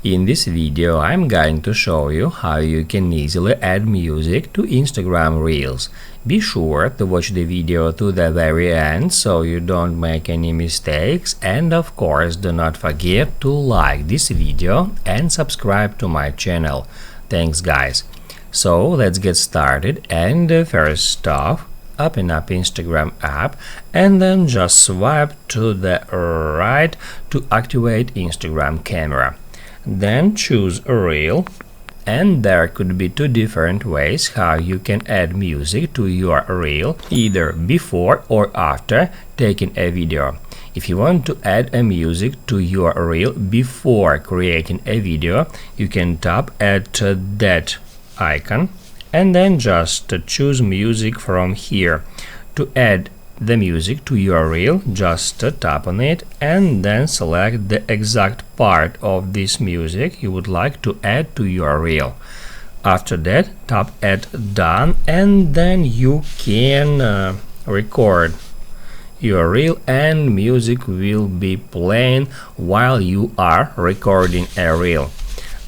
In this video I'm going to show you how you can easily add music to Instagram Reels. Be sure to watch the video to the very end so you don't make any mistakes, and of course do not forget to like this video and subscribe to my channel. Thanks guys. So let's get started, and first off, open up Instagram app and then just swipe to the right to activate Instagram camera. Then choose a reel, and there could be two different ways how you can add music to your reel, either before or after taking a video. If you want to add a music to your reel before creating a video, you can tap at that icon and then just choose music from here. To add the music to your reel, just tap on it and then select the exact part of this music you would like to add to your reel. After that, tap at done, and then you can record your reel and music will be playing while you are recording a reel.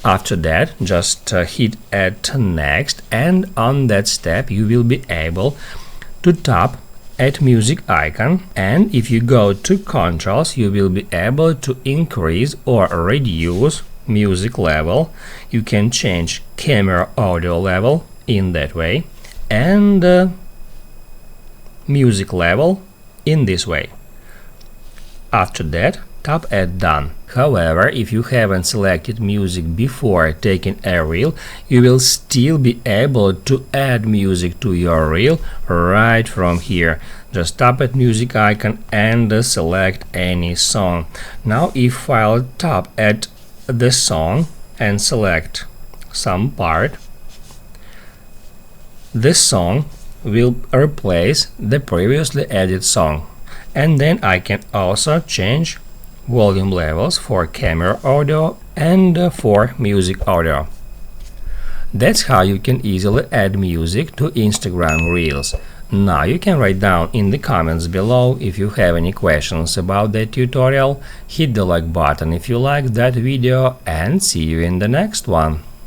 After that, just hit at next, and on that step you will be able to tap at music icon, and if you go to controls you will be able to increase or reduce music level. You can change camera audio level in that way, and music level in this way. After that, tap at done. However, if you haven't selected music before taking a reel, you will still be able to add music to your reel right from here. Just tap at music icon and select any song. Now if I'll tap at the song and select some part, this song will replace the previously added song. And then I can also change volume levels for camera audio and for music audio. That's how you can easily add music to Instagram Reels. Now you can write down in the comments below if you have any questions about that tutorial. Hit the like button if you liked that video, and see you in the next one.